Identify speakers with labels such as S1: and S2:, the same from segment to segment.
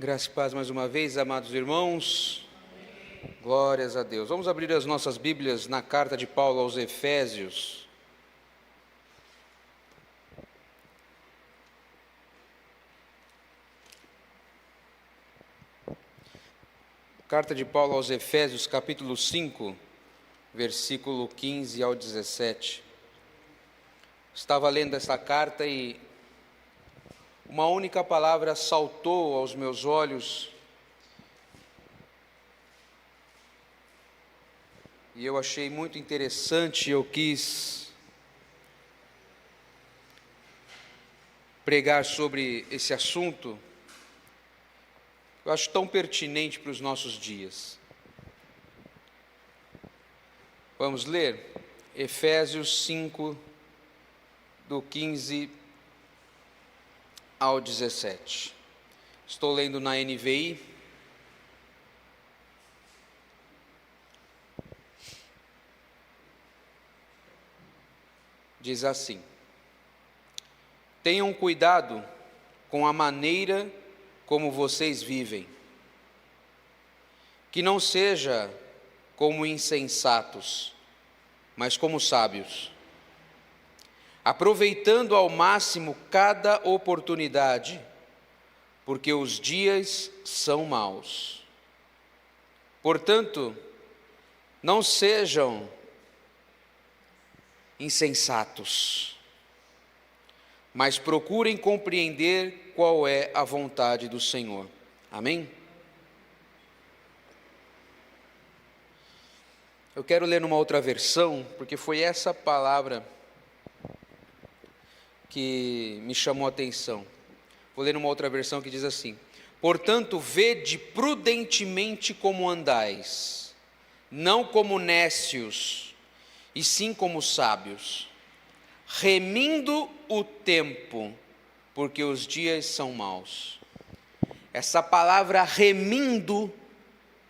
S1: Graça e paz mais uma vez, amados irmãos. Glórias a Deus. Vamos abrir as nossas Bíblias na carta de Paulo aos Efésios. Carta de Paulo aos Efésios, capítulo 5, versículo 15 ao 17. Estava lendo essa carta e uma única palavra saltou aos meus olhos e eu achei muito interessante. Eu quis pregar sobre esse assunto. Eu acho tão pertinente para os nossos dias. Vamos ler Efésios 5, do 15 ao 17. Estou lendo na NVI. Diz assim: tenham cuidado com a maneira como vocês vivem, que não seja como insensatos, mas como sábios, aproveitando ao máximo cada oportunidade, porque os dias são maus. Portanto, não sejam insensatos, mas procurem compreender qual é a vontade do Senhor. Amém? Eu quero ler numa outra versão, porque foi essa palavra que me chamou a atenção. Vou ler numa outra versão que diz assim: portanto, vede prudentemente como andais, não como nécios, e sim como sábios, remindo o tempo, porque os dias são maus. Essa palavra remindo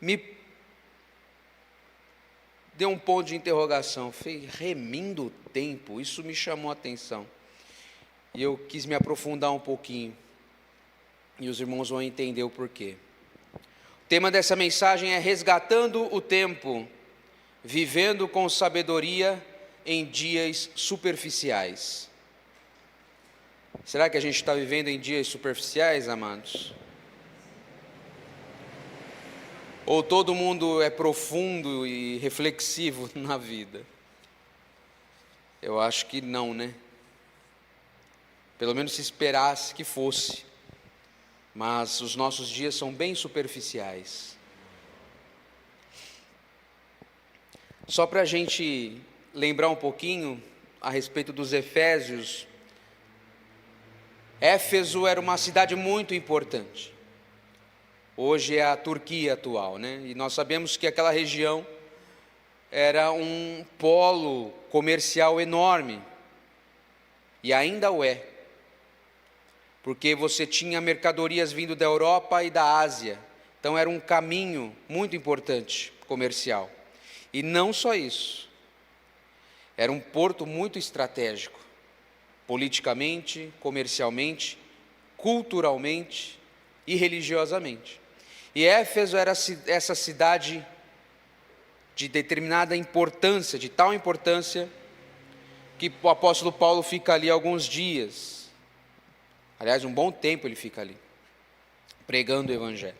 S1: me deu um ponto de interrogação. Falei, remindo o tempo? Isso me chamou a atenção. E eu quis me aprofundar um pouquinho. E os irmãos vão entender o porquê. O tema dessa mensagem é resgatando o tempo, vivendo com sabedoria em dias superficiais. Será que a gente está vivendo em dias superficiais, amados? Ou todo mundo é profundo e reflexivo na vida? Eu acho que não, né? Pelo menos se esperasse que fosse. Mas os nossos dias são bem superficiais. Só para a gente lembrar um pouquinho a respeito dos Efésios. Éfeso era uma cidade muito importante. Hoje é a Turquia atual, né? E nós sabemos que aquela região era um polo comercial enorme. E ainda o é. Porque você tinha mercadorias vindo da Europa e da Ásia. Então era um caminho muito importante comercial. E não só isso. Era um porto muito estratégico. Politicamente, comercialmente, culturalmente e religiosamente. E Éfeso era essa cidade de determinada importância, de tal importância, que o apóstolo Paulo fica ali alguns dias. Aliás, um bom tempo ele fica ali, pregando o Evangelho.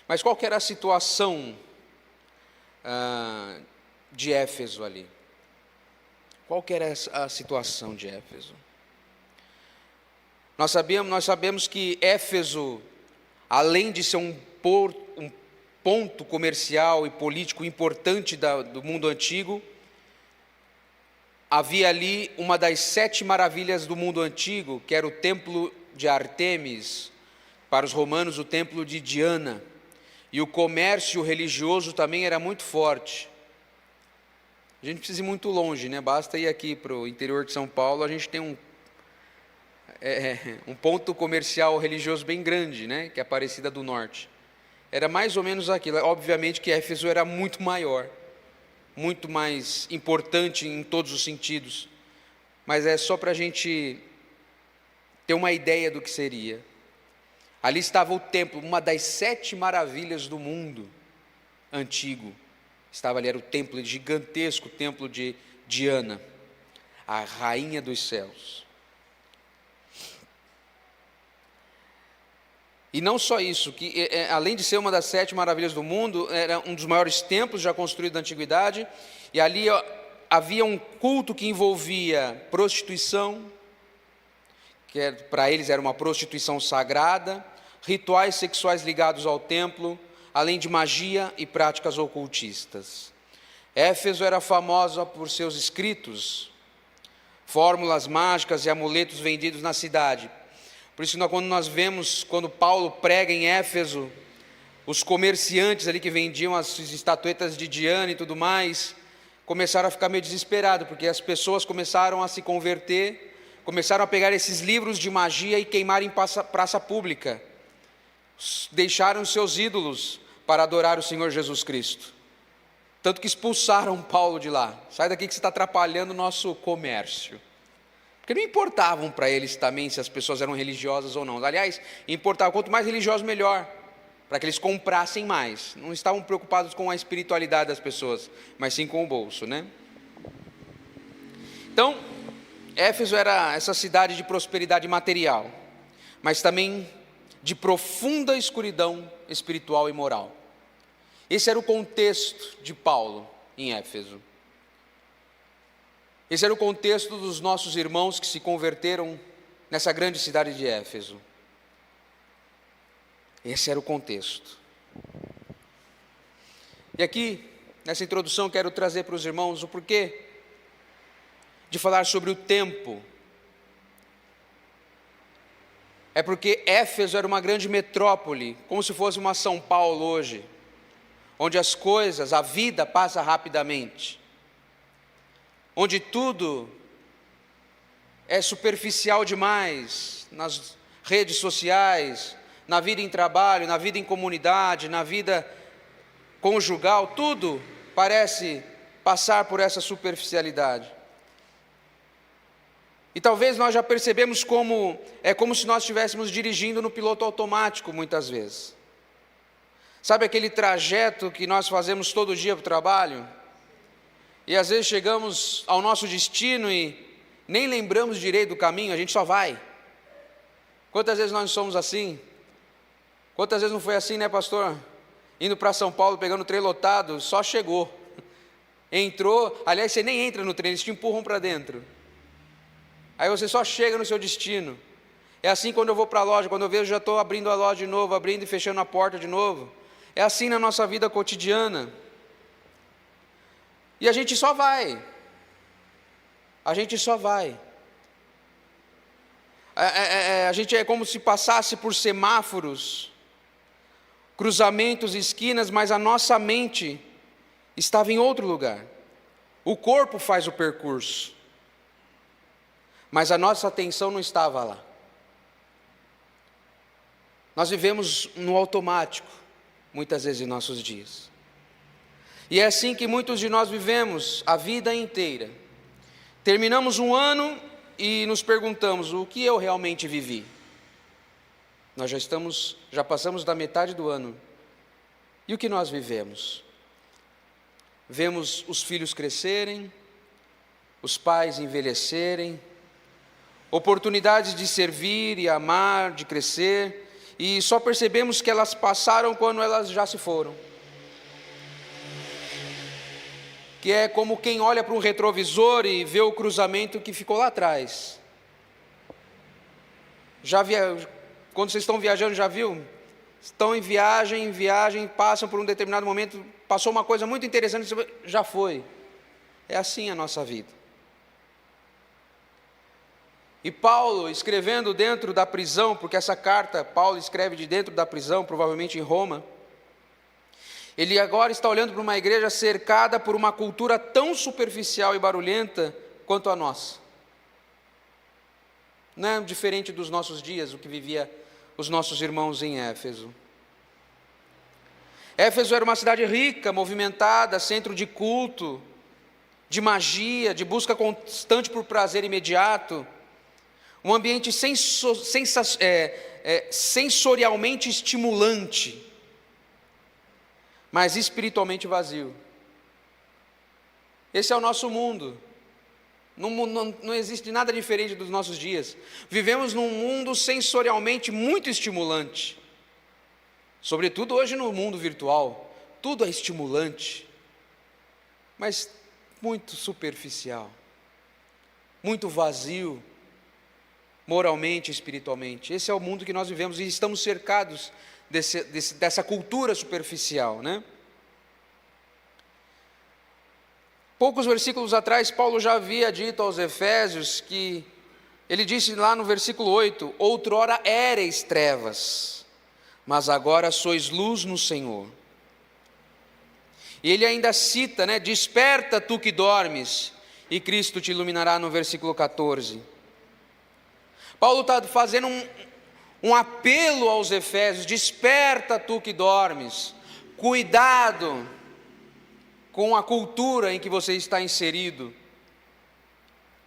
S1: Mas qual que era a situação de Éfeso ali? Qual que era a situação de Éfeso? Nós sabemos que Éfeso, além de ser um ponto comercial e político importante do mundo antigo, havia ali uma das 7 maravilhas do mundo antigo, que era o templo de Ártemis, para os romanos o templo de Diana, e o comércio religioso também era muito forte. A gente precisa ir muito longe, né? Basta ir aqui para o interior de São Paulo, a gente tem um ponto comercial religioso bem grande, né? Que é Aparecida do Norte. Era mais ou menos aquilo. Obviamente que Éfeso era muito maior, muito mais importante em todos os sentidos, mas é só para a gente ter uma ideia do que seria. Ali estava o templo, uma das 7 maravilhas do mundo antigo. Estava ali, era o templo gigantesco, o templo de Diana, a rainha dos céus. E não só isso, que além de ser uma das 7 maravilhas do mundo, era um dos maiores templos já construídos da antiguidade, e ali havia um culto que envolvia prostituição, que para eles era uma prostituição sagrada, rituais sexuais ligados ao templo, além de magia e práticas ocultistas. Éfeso era famosa por seus escritos, fórmulas mágicas e amuletos vendidos na cidade. Por isso, quando nós vemos, quando Paulo prega em Éfeso, os comerciantes ali que vendiam as estatuetas de Diana e tudo mais, começaram a ficar meio desesperados, porque as pessoas começaram a se converter, começaram a pegar esses livros de magia e queimar em praça pública. Deixaram seus ídolos para adorar o Senhor Jesus Cristo. Tanto que expulsaram Paulo de lá. Sai daqui que você está atrapalhando o nosso comércio. Porque não importavam para eles também se as pessoas eram religiosas ou não. Aliás, importava, quanto mais religioso, melhor, para que eles comprassem mais. Não estavam preocupados com a espiritualidade das pessoas, mas sim com o bolso, né? Então, Éfeso era essa cidade de prosperidade material, mas também de profunda escuridão espiritual e moral. Esse era o contexto de Paulo em Éfeso. Esse era o contexto dos nossos irmãos que se converteram nessa grande cidade de Éfeso. Esse era o contexto. E aqui, nessa introdução, quero trazer para os irmãos o porquê de falar sobre o tempo. É porque Éfeso era uma grande metrópole, como se fosse uma São Paulo hoje, onde as coisas, a vida passa rapidamente, onde tudo é superficial demais, nas redes sociais, na vida em trabalho, na vida em comunidade, na vida conjugal, tudo parece passar por essa superficialidade. E talvez nós já percebemos como se nós estivéssemos dirigindo no piloto automático muitas vezes. Sabe aquele trajeto que nós fazemos todo dia para o trabalho? E às vezes chegamos ao nosso destino e nem lembramos direito do caminho, a gente só vai. Quantas vezes nós somos assim? Quantas vezes não foi assim, né, pastor? Indo para São Paulo, pegando o trem lotado, só chegou. Entrou, aliás, você nem entra no trem, eles te empurram para dentro. Aí você só chega no seu destino. É assim quando eu vou para a loja, quando eu vejo já estou abrindo a loja de novo, abrindo e fechando a porta de novo. É assim na nossa vida cotidiana. E a gente só vai. A gente só vai. A gente é como se passasse por semáforos, cruzamentos, esquinas, mas a nossa mente estava em outro lugar. O corpo faz o percurso, mas a nossa atenção não estava lá. Nós vivemos no automático, muitas vezes em nossos dias. E é assim que muitos de nós vivemos a vida inteira. Terminamos um ano e nos perguntamos: o que eu realmente vivi? Nós já passamos da metade do ano. E o que nós vivemos? Vemos os filhos crescerem, os pais envelhecerem, oportunidades de servir e amar, de crescer, e só percebemos que elas passaram quando elas já se foram. Que é como quem olha para um retrovisor e vê o cruzamento que ficou lá atrás. Quando vocês estão viajando, já viu? Estão em viagem, passam por um determinado momento, passou uma coisa muito interessante, já foi. É assim a nossa vida. E Paulo, escrevendo dentro da prisão, porque essa carta Paulo escreve de dentro da prisão, provavelmente em Roma, ele agora está olhando para uma igreja cercada por uma cultura tão superficial e barulhenta quanto a nossa. Não é diferente dos nossos dias, o que vivia os nossos irmãos em Éfeso. Éfeso era uma cidade rica, movimentada, centro de culto, de magia, de busca constante por prazer imediato, um ambiente sensorialmente estimulante, mas espiritualmente vazio. Esse é o nosso mundo. Não existe nada diferente dos nossos dias. Vivemos num mundo sensorialmente muito estimulante, sobretudo hoje no mundo virtual. Tudo é estimulante, mas muito superficial, muito vazio, moralmente e espiritualmente. Esse é o mundo que nós vivemos e estamos cercados dessa cultura superficial, né? Poucos versículos atrás, Paulo já havia dito aos Efésios que, ele disse lá no versículo 8, outrora éreis trevas, mas agora sois luz no Senhor. E ele ainda cita, né, desperta tu que dormes, e Cristo te iluminará, no versículo 14. Paulo está fazendo um apelo aos Efésios, desperta tu que dormes, cuidado com a cultura em que você está inserido.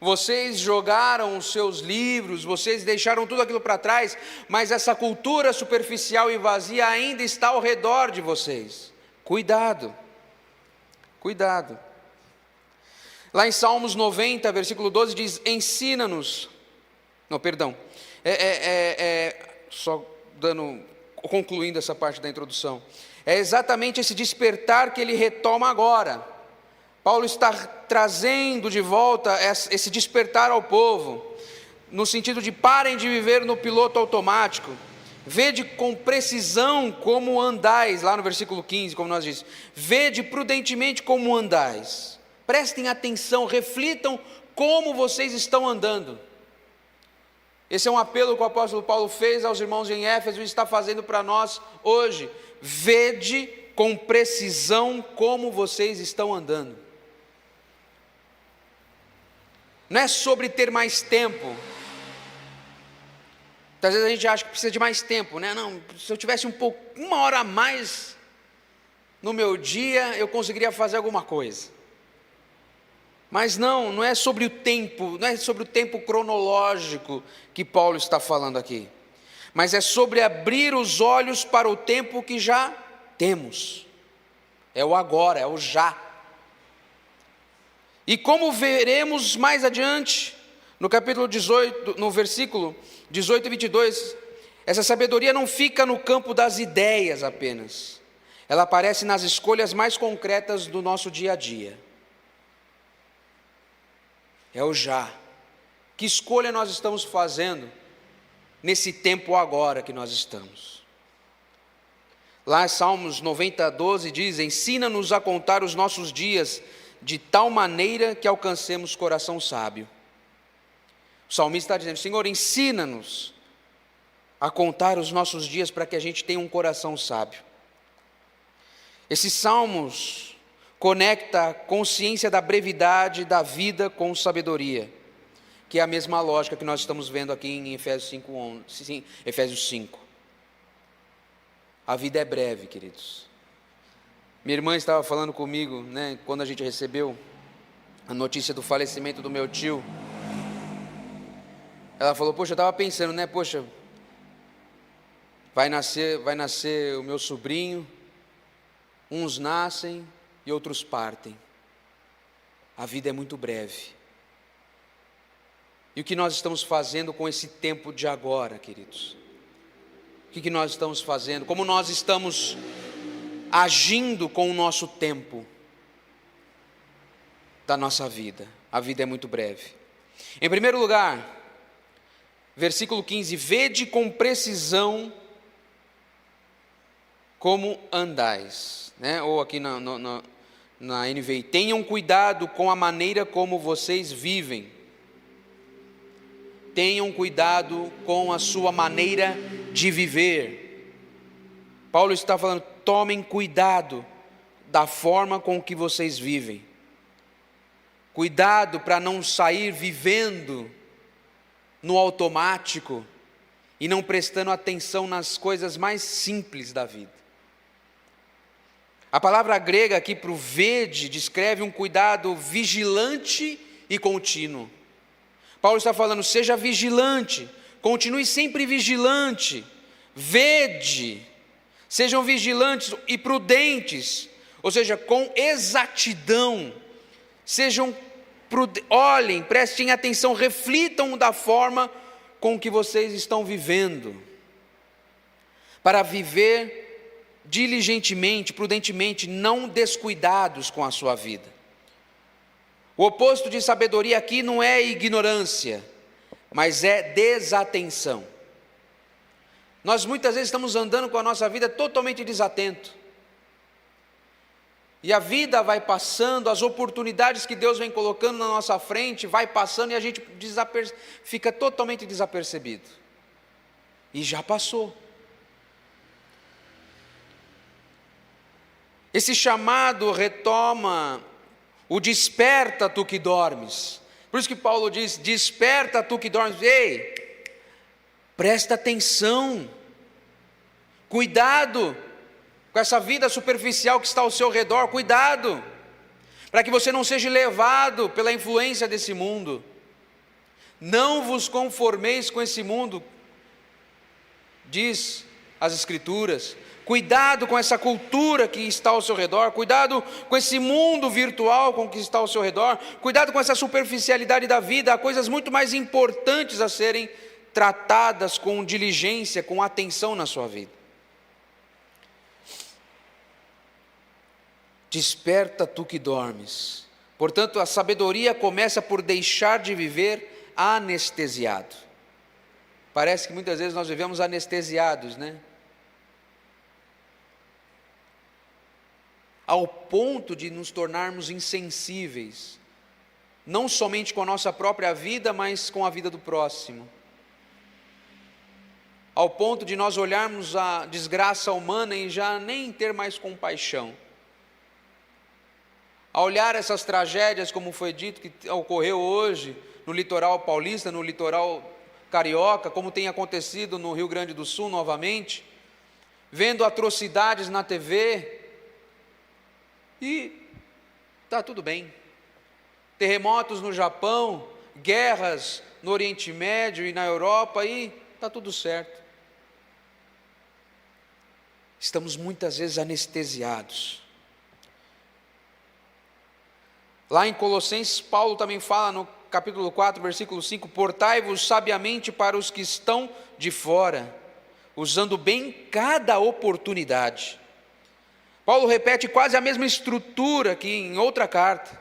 S1: Vocês jogaram os seus livros, vocês deixaram tudo aquilo para trás, mas essa cultura superficial e vazia ainda está ao redor de vocês. Cuidado, cuidado. Lá em Salmos 90, versículo 12, diz, ensina-nos, só concluindo essa parte da introdução, é exatamente esse despertar que ele retoma agora. Paulo está trazendo de volta esse despertar ao povo, no sentido de parem de viver no piloto automático, vede com precisão como andais, lá no versículo 15, como nós dizemos, vede prudentemente como andais, prestem atenção, reflitam como vocês estão andando. Esse é um apelo que o apóstolo Paulo fez aos irmãos em Éfeso e está fazendo para nós hoje. Vede com precisão como vocês estão andando. Não é sobre ter mais tempo. Às vezes a gente acha que precisa de mais tempo, né? Não, se eu tivesse uma hora a mais no meu dia, eu conseguiria fazer alguma coisa. Mas não é sobre o tempo, não é sobre o tempo cronológico que Paulo está falando aqui, mas é sobre abrir os olhos para o tempo que já temos, é o agora, é o já. E como veremos mais adiante, no capítulo 18, no versículo 18 e 22, essa sabedoria não fica no campo das ideias apenas, ela aparece nas escolhas mais concretas do nosso dia a dia. É o já. Que escolha nós estamos fazendo nesse tempo agora que nós estamos? Lá em Salmos 90, 12 diz, ensina-nos a contar os nossos dias de tal maneira que alcancemos coração sábio. O salmista está dizendo, Senhor, ensina-nos a contar os nossos dias para que a gente tenha um coração sábio. Esses salmos conecta a consciência da brevidade da vida com sabedoria, que é a mesma lógica que nós estamos vendo aqui em Efésios 5. A vida é breve, queridos. Minha irmã estava falando comigo, né, quando a gente recebeu a notícia do falecimento do meu tio. Ela falou, poxa, eu estava pensando, né, poxa, vai nascer o meu sobrinho, uns nascem e outros partem. A vida é muito breve. E o que nós estamos fazendo com esse tempo de agora, queridos? O que nós estamos fazendo? Como nós estamos agindo com o nosso tempo da nossa vida? A vida é muito breve. Em primeiro lugar, versículo 15, vede com precisão como andais, né? Ou aqui na NVI, tenham cuidado com a maneira como vocês vivem. Tenham cuidado com a sua maneira de viver. Paulo está falando, tomem cuidado da forma com que vocês vivem. Cuidado para não sair vivendo no automático e não prestando atenção nas coisas mais simples da vida. A palavra grega aqui para o vede descreve um cuidado vigilante e contínuo. Paulo está falando, seja vigilante, continue sempre vigilante, vede, sejam vigilantes e prudentes, ou seja, com exatidão, olhem, prestem atenção, reflitam da forma com que vocês estão vivendo, para viver diligentemente, prudentemente, não descuidados com a sua vida. O oposto de sabedoria aqui não é ignorância, mas é desatenção. Nós muitas vezes estamos andando com a nossa vida totalmente desatento. E a vida vai passando, as oportunidades que Deus vem colocando na nossa frente, vai passando e a gente fica totalmente desapercebido. E já passou. Esse chamado retoma o desperta tu que dormes. Por isso que Paulo diz, desperta tu que dormes. Ei, presta atenção, cuidado com essa vida superficial que está ao seu redor, cuidado, para que você não seja levado pela influência desse mundo. Não vos conformeis com esse mundo, diz as Escrituras. Cuidado com essa cultura que está ao seu redor, cuidado com esse mundo virtual com que está ao seu redor, cuidado com essa superficialidade da vida. Há coisas muito mais importantes a serem tratadas com diligência, com atenção na sua vida. Desperta tu que dormes. Portanto, a sabedoria começa por deixar de viver anestesiado. Parece que muitas vezes nós vivemos anestesiados, né? Ao ponto de nos tornarmos insensíveis, não somente com a nossa própria vida, mas com a vida do próximo. Ao ponto de nós olharmos a desgraça humana e já nem ter mais compaixão. A olhar essas tragédias, como foi dito, que ocorreu hoje no litoral paulista, no litoral carioca, como tem acontecido no Rio Grande do Sul novamente, vendo atrocidades na TV, e está tudo bem. Terremotos no Japão, guerras no Oriente Médio e na Europa, e está tudo certo. Estamos muitas vezes anestesiados. Lá em Colossenses, Paulo também fala no capítulo 4, versículo 5, portai-vos sabiamente para os que estão de fora, usando bem cada oportunidade. Paulo repete quase a mesma estrutura que em outra carta,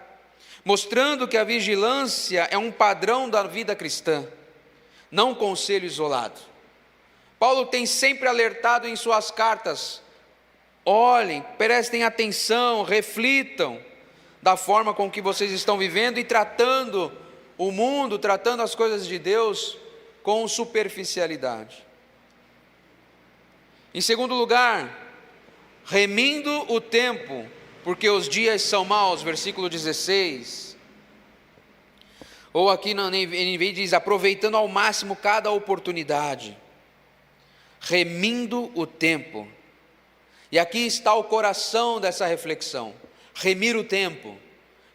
S1: mostrando que a vigilância é um padrão da vida cristã, não um conselho isolado. Paulo tem sempre alertado em suas cartas, olhem, prestem atenção, reflitam da forma com que vocês estão vivendo e tratando o mundo, tratando as coisas de Deus com superficialidade. Em segundo lugar, remindo o tempo, porque os dias são maus, versículo 16. Ou aqui na NVI diz, aproveitando ao máximo cada oportunidade. Remindo o tempo. E aqui está o coração dessa reflexão. Remir o tempo,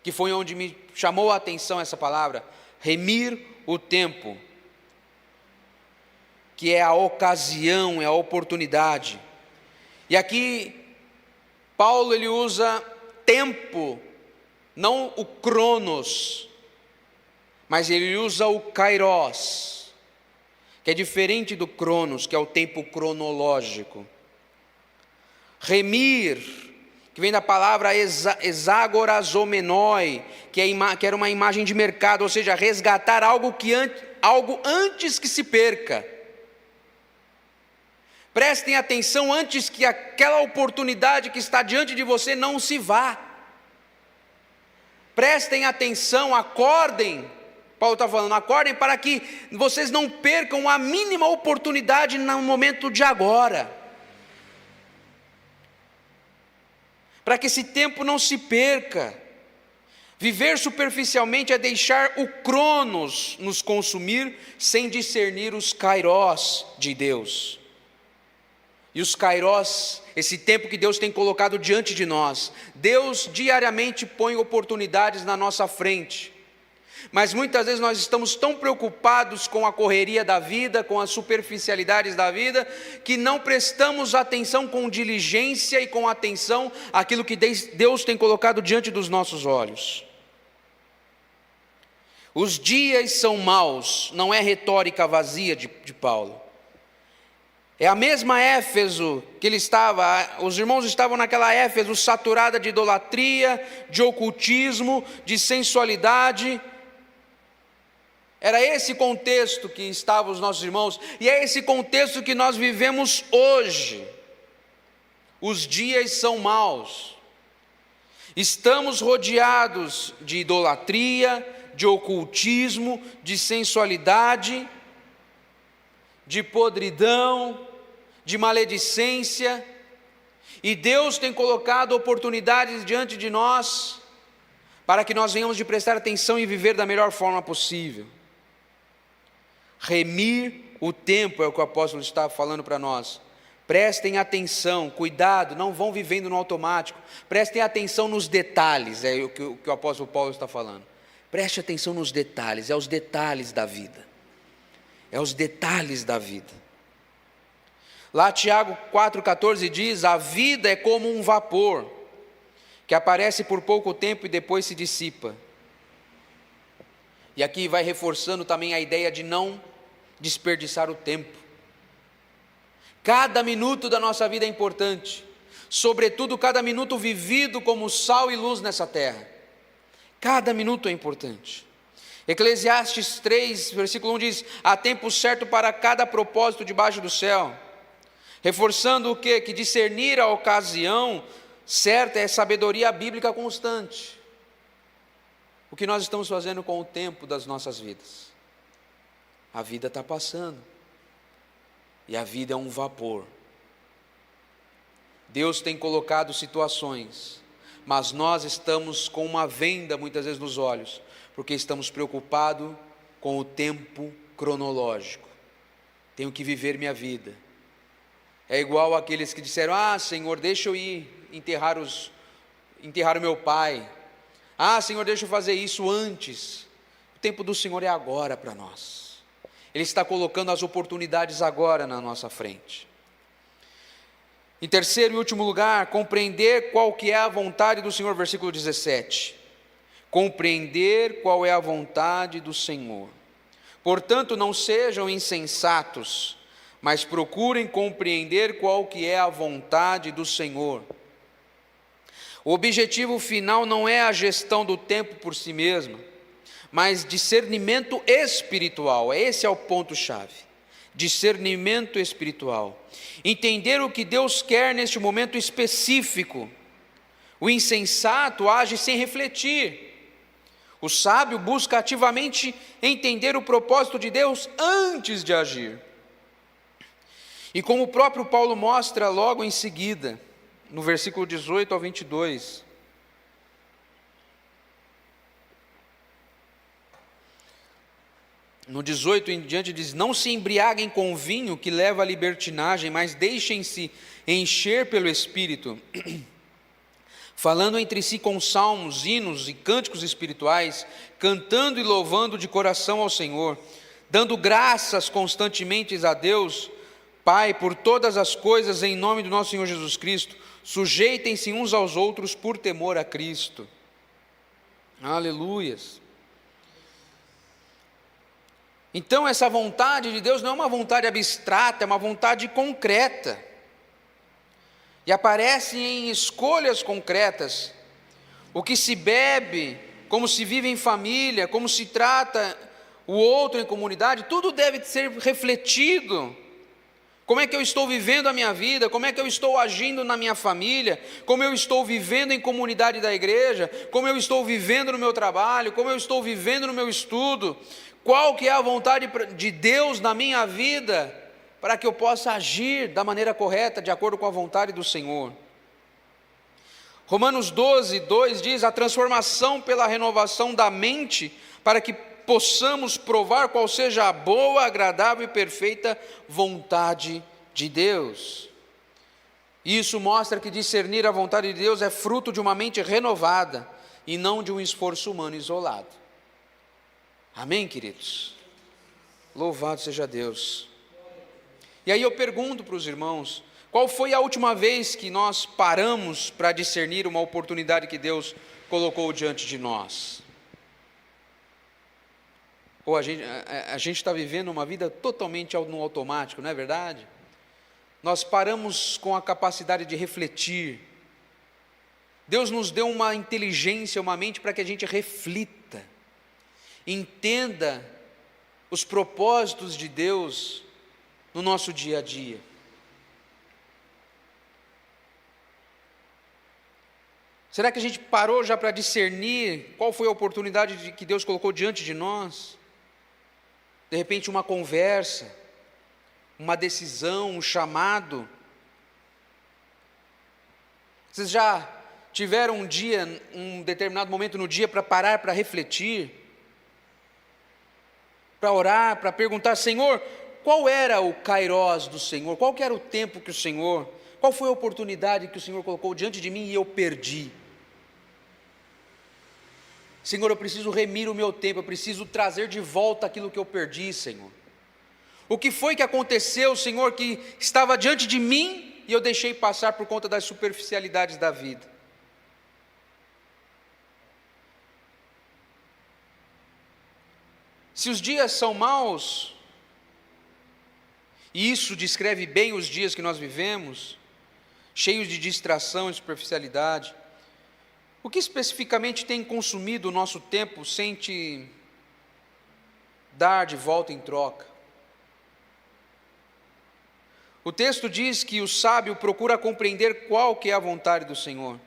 S1: que foi onde me chamou a atenção essa palavra. Remir o tempo, que é a ocasião, é a oportunidade. E aqui, Paulo ele usa tempo, não o cronos, mas ele usa o kairos, que é diferente do cronos, que é o tempo cronológico. Remir, que vem da palavra exagorazomenoi, que era uma imagem de mercado, ou seja, resgatar algo antes que se perca. Prestem atenção antes que aquela oportunidade que está diante de você não se vá. Prestem atenção, acordem. Paulo está falando, acordem para que vocês não percam a mínima oportunidade no momento de agora. Para que esse tempo não se perca. Viver superficialmente é deixar o cronos nos consumir sem discernir os kairós de Deus. E os kairós, esse tempo que Deus tem colocado diante de nós. Deus diariamente põe oportunidades na nossa frente. Mas muitas vezes nós estamos tão preocupados com a correria da vida, com as superficialidades da vida, que não prestamos atenção com diligência e com atenção àquilo que Deus tem colocado diante dos nossos olhos. Os dias são maus, não é retórica vazia de Paulo. É a mesma Éfeso que ele estava, os irmãos estavam naquela Éfeso saturada de idolatria, de ocultismo, de sensualidade. Era esse contexto que estavam os nossos irmãos, e é esse contexto que nós vivemos hoje. Os dias são maus, estamos rodeados de idolatria, de ocultismo, de sensualidade, de podridão, de maledicência, e Deus tem colocado oportunidades diante de nós, para que nós venhamos de prestar atenção e viver da melhor forma possível. Remir o tempo é o que o apóstolo está falando para nós. Prestem atenção, cuidado, não vão vivendo no automático. Prestem atenção nos detalhes, é o que o apóstolo Paulo está falando. Preste atenção nos detalhes, é os detalhes da vida. É os detalhes da vida. Lá Tiago 4,14 diz: a vida é como um vapor, que aparece por pouco tempo e depois se dissipa. E aqui vai reforçando também a ideia de não desperdiçar o tempo. Cada minuto da nossa vida é importante, sobretudo cada minuto vivido como sal e luz nessa terra. Cada minuto é importante. Eclesiastes 3, versículo 1 diz: há tempo certo para cada propósito debaixo do céu. Reforçando o quê? Que discernir a ocasião certa é sabedoria bíblica constante. O que nós estamos fazendo com o tempo das nossas vidas? A vida está passando, e a vida é um vapor. Deus tem colocado situações, mas nós estamos com uma venda muitas vezes nos olhos, porque estamos preocupados com o tempo cronológico. Tenho que viver minha vida. É igual aqueles que disseram: ah, Senhor, deixa eu ir enterrar o meu pai. Ah, Senhor, deixa eu fazer isso antes. O tempo do Senhor é agora para nós. Ele está colocando as oportunidades agora na nossa frente. Em terceiro e último lugar, compreender qual que é a vontade do Senhor, versículo 17. Compreender qual é a vontade do Senhor. Portanto, não sejam insensatos, mas procurem compreender qual que é a vontade do Senhor. O objetivo final não é a gestão do tempo por si mesma, mas discernimento espiritual. Esse é o ponto-chave. Discernimento espiritual. Entender o que Deus quer neste momento específico. O insensato age sem refletir. O sábio busca ativamente entender o propósito de Deus antes de agir. E como o próprio Paulo mostra logo em seguida, no versículo 18 ao 22, no 18 em diante diz: não se embriaguem com vinho que leva à libertinagem, mas deixem-se encher pelo Espírito, falando entre si com salmos, hinos e cânticos espirituais, cantando e louvando de coração ao Senhor, dando graças constantemente a Deus, Pai, por todas as coisas, em nome do nosso Senhor Jesus Cristo. Sujeitem-se uns aos outros por temor a Cristo. Aleluias. Então essa vontade de Deus não é uma vontade abstrata, é uma vontade concreta. E aparece em escolhas concretas. O que se bebe, como se vive em família, como se trata o outro em comunidade, tudo deve ser refletido. Como é que eu estou vivendo a minha vida? Como é que eu estou agindo na minha família? Como eu estou vivendo em comunidade da igreja? Como eu estou vivendo no meu trabalho? Como eu estou vivendo no meu estudo? Qual que é a vontade de Deus na minha vida, para que eu possa agir da maneira correta, de acordo com a vontade do Senhor? Romanos 12, 2 diz: a transformação pela renovação da mente, para que possamos provar qual seja a boa, agradável e perfeita vontade de Deus. Isso mostra que discernir a vontade de Deus é fruto de uma mente renovada, e não de um esforço humano isolado. Amém, queridos? Louvado seja Deus. E aí eu pergunto para os irmãos, qual foi a última vez que nós paramos para discernir uma oportunidade que Deus colocou diante de nós? Ou a gente está vivendo uma vida totalmente no automático, não é verdade? Nós paramos com a capacidade de refletir. Deus nos deu uma inteligência, uma mente para que a gente reflita, entenda os propósitos de Deus no nosso dia a dia. Será que a gente parou já para discernir qual foi a oportunidade que Deus colocou diante de nós? De repente uma conversa, uma decisão, um chamado. Vocês já tiveram um dia, um determinado momento no dia para parar, para refletir, para orar, para perguntar, Senhor, qual era o kairós do Senhor? Qual que era o tempo que o Senhor, qual foi a oportunidade que o Senhor colocou diante de mim e eu perdi? Senhor, eu preciso remir o meu tempo, eu preciso trazer de volta aquilo que eu perdi, Senhor. O que foi que aconteceu, Senhor, que estava diante de mim e eu deixei passar por conta das superficialidades da vida? Se os dias são maus, e isso descreve bem os dias que nós vivemos, cheios de distração e superficialidade, o que especificamente tem consumido o nosso tempo sem te dar de volta em troca? O texto diz que o sábio procura compreender qual que é a vontade do Senhor,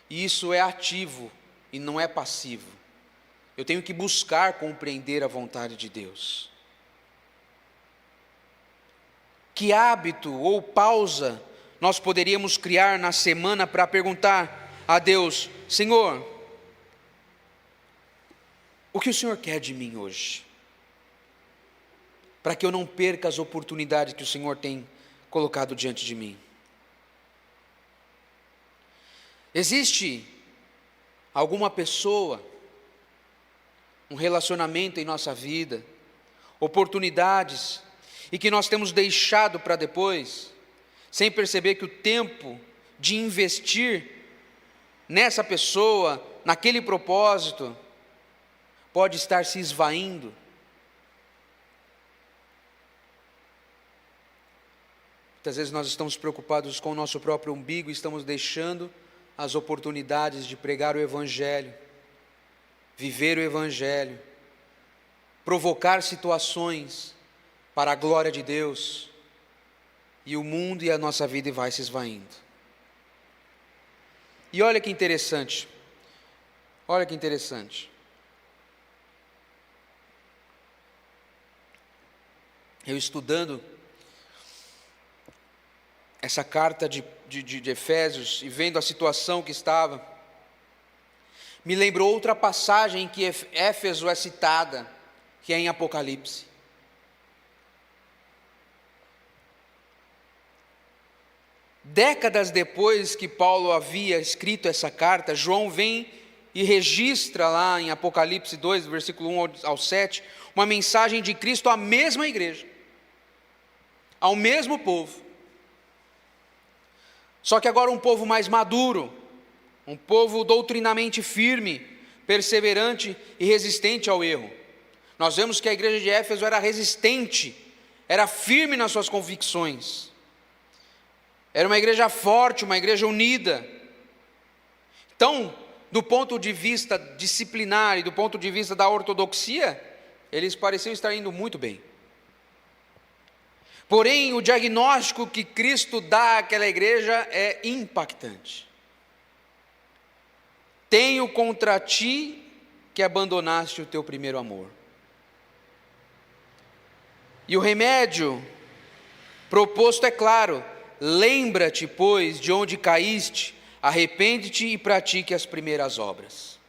S1: e isso é ativo e não é passivo. Eu tenho que buscar compreender a vontade de Deus. Que hábito ou pausa nós poderíamos criar na semana para perguntar a Deus, Senhor, o que o Senhor quer de mim hoje? Para que eu não perca as oportunidades que o Senhor tem colocado diante de mim. Existe alguma pessoa, um relacionamento em nossa vida, oportunidades, e que nós temos deixado para depois, sem perceber que o tempo de investir nessa pessoa, naquele propósito, pode estar se esvaindo? Muitas vezes nós estamos preocupados com o nosso próprio umbigo e estamos deixando as oportunidades de pregar o Evangelho, viver o Evangelho, provocar situações para a glória de Deus, e o mundo e a nossa vida vai se esvaindo. E olha que interessante, eu estudando essa carta de Efésios e vendo a situação que estava, me lembrou outra passagem em que Éfeso é citada, que é em Apocalipse. Décadas depois que Paulo havia escrito essa carta, João vem e registra lá em Apocalipse 2, versículo 1 ao 7, uma mensagem de Cristo à mesma igreja, ao mesmo povo. Só que agora um povo mais maduro, um povo doutrinamente firme, perseverante e resistente ao erro. Nós vemos que a igreja de Éfeso era resistente, era firme nas suas convicções. Era uma igreja forte, uma igreja unida. Então, do ponto de vista disciplinar e do ponto de vista da ortodoxia, eles pareciam estar indo muito bem. Porém, o diagnóstico que Cristo dá àquela igreja é impactante. Tenho contra ti que abandonaste o teu primeiro amor. E o remédio proposto é claro: lembra-te, pois, de onde caíste, arrepende-te e pratique as primeiras obras.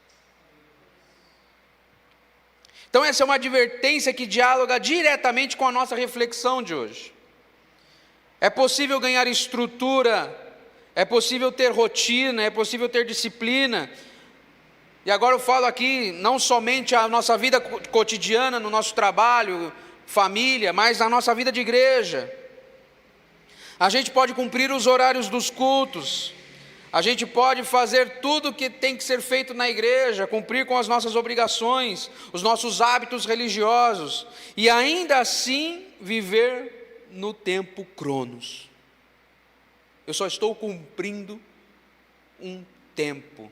S1: Então essa é uma advertência que dialoga diretamente com a nossa reflexão de hoje. É possível ganhar estrutura, é possível ter rotina, é possível ter disciplina, E agora eu falo aqui não somente a nossa vida cotidiana, no nosso trabalho, família, mas na nossa vida de igreja. A gente pode cumprir os horários dos cultos, a gente pode fazer tudo o que tem que ser feito na igreja, cumprir com as nossas obrigações, os nossos hábitos religiosos, e ainda assim viver no tempo Cronos. Eu só estou cumprindo um tempo,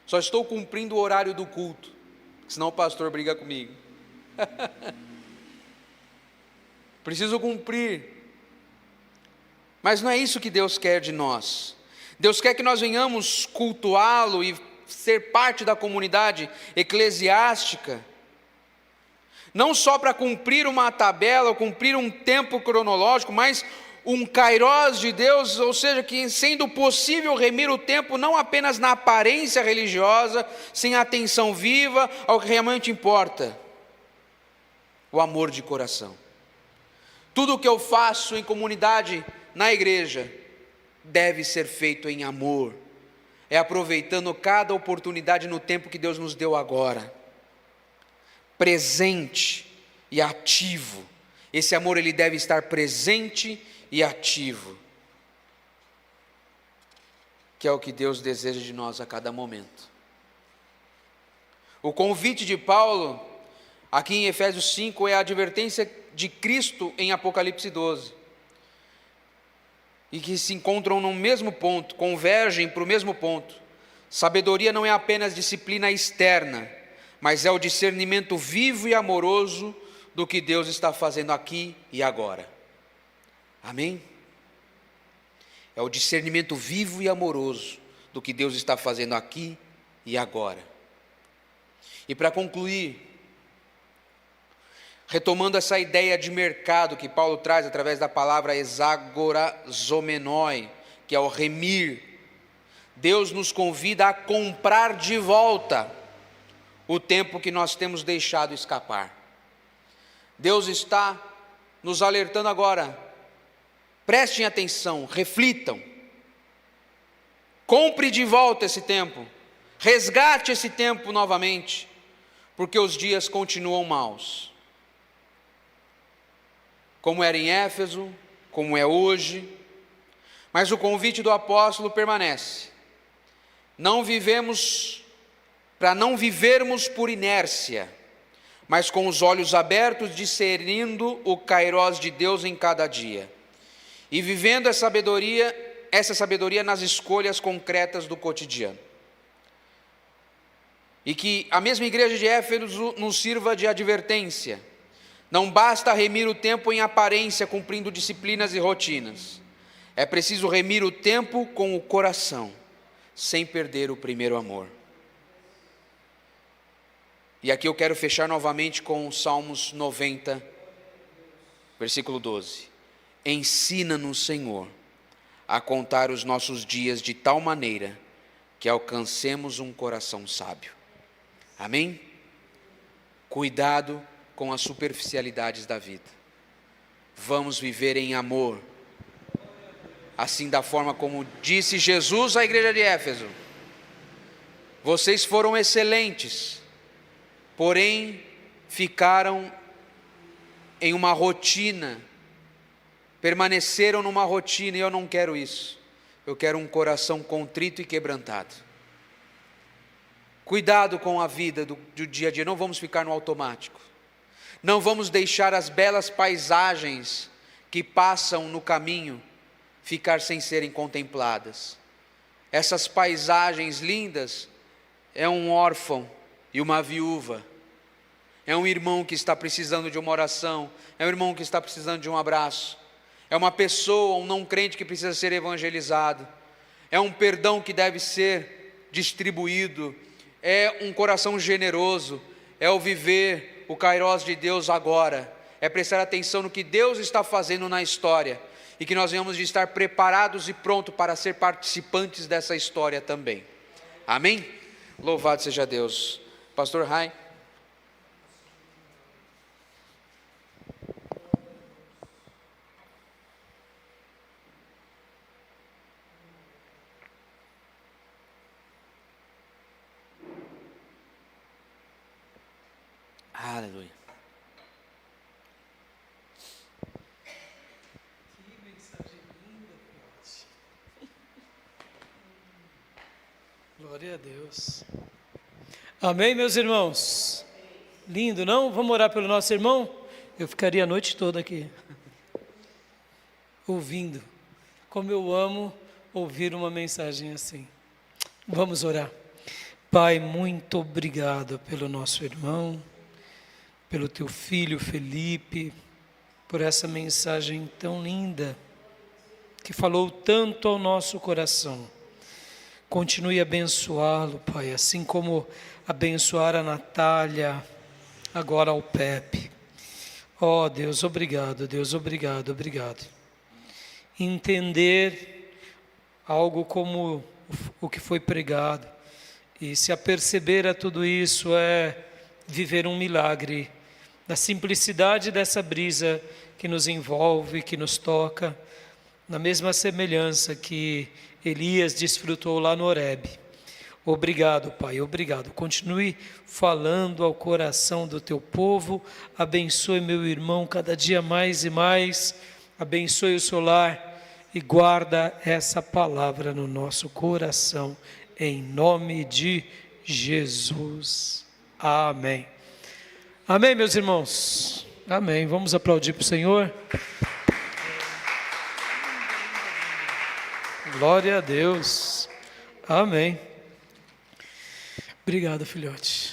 S1: só estou cumprindo o horário do culto, senão o pastor briga comigo. Preciso cumprir, mas não é isso que Deus quer de nós. Deus quer que nós venhamos cultuá-lo e ser parte da comunidade eclesiástica, não só para cumprir uma tabela, ou cumprir um tempo cronológico, mas um kairós de Deus, ou seja, que sendo possível remir o tempo não apenas na aparência religiosa, sem atenção viva ao que realmente importa, o amor de coração. Tudo o que eu faço em comunidade, na igreja, deve ser feito em amor, é aproveitando cada oportunidade no tempo que Deus nos deu agora, presente e ativo. Esse amor ele deve estar presente e ativo, que é o que Deus deseja de nós a cada momento. O convite de Paulo, aqui em Efésios 5, é a advertência de Cristo em Apocalipse 12, e que se encontram no mesmo ponto, convergem para o mesmo ponto. Sabedoria não é apenas disciplina externa, mas é o discernimento vivo e amoroso do que Deus está fazendo aqui e agora. Amém? É o discernimento vivo e amoroso do que Deus está fazendo aqui e agora. E para concluir, retomando essa ideia de mercado que Paulo traz através da palavra exagorazomenoi, que é o remir, Deus nos convida a comprar de volta o tempo que nós temos deixado escapar. Deus está nos alertando agora, prestem atenção, reflitam, compre de volta esse tempo, resgate esse tempo novamente, porque os dias continuam maus. Como era em Éfeso, como é hoje, mas o convite do apóstolo permanece. Para não vivermos por inércia, mas com os olhos abertos, discernindo o kairós de Deus em cada dia, e vivendo essa sabedoria nas escolhas concretas do cotidiano. E que a mesma igreja de Éfeso nos sirva de advertência. Não basta remir o tempo em aparência, cumprindo disciplinas e rotinas. É preciso remir o tempo com o coração, sem perder o primeiro amor. E aqui eu quero fechar novamente com os Salmos 90, versículo 12. Ensina-nos, Senhor, a contar os nossos dias de tal maneira que alcancemos um coração sábio. Amém? Cuidado com as superficialidades da vida. Vamos viver em amor, assim da forma como disse Jesus à igreja de Éfeso: vocês foram excelentes, porém ficaram em uma rotina, permaneceram numa rotina, e eu não quero isso. Eu quero um coração contrito e quebrantado. Cuidado com a vida do dia a dia, não vamos ficar no automático. Não vamos deixar as belas paisagens que passam no caminho ficar sem serem contempladas. Essas paisagens lindas é um órfão e uma viúva, é um irmão que está precisando de uma oração, é um irmão que está precisando de um abraço, é uma pessoa, um não crente que precisa ser evangelizado, é um perdão que deve ser distribuído, é um coração generoso, é o viver o kairós de Deus agora, é prestar atenção no que Deus está fazendo na história, e que nós venhamos de estar preparados e prontos para ser participantes dessa história também. Amém? Louvado seja Deus. Pastor Rai. Aleluia.
S2: Que mensagem linda, glória a Deus. Amém, meus irmãos? Lindo, não? Vamos orar pelo nosso irmão? Eu ficaria a noite toda aqui, ouvindo. Como eu amo ouvir uma mensagem assim. Vamos orar. Pai, muito obrigado pelo nosso irmão, pelo teu filho Felipe, por essa mensagem tão linda, que falou tanto ao nosso coração. Continue a abençoá-lo, Pai, assim como abençoar a Natália, agora ao Pepe. Oh, Deus, obrigado, Deus, obrigado, obrigado. Entender algo como o que foi pregado e se aperceber a tudo isso é viver um milagre da simplicidade dessa brisa que nos envolve, que nos toca, na mesma semelhança que Elias desfrutou lá no Horebe. Obrigado, Pai, obrigado. Continue falando ao coração do teu povo. Abençoe meu irmão cada dia mais e mais. Abençoe o seu lar e guarda essa palavra no nosso coração. Em nome de Jesus. Amém. Amém, meus irmãos. Amém. Vamos aplaudir para o Senhor. Glória a Deus. Amém. Obrigado, filhote.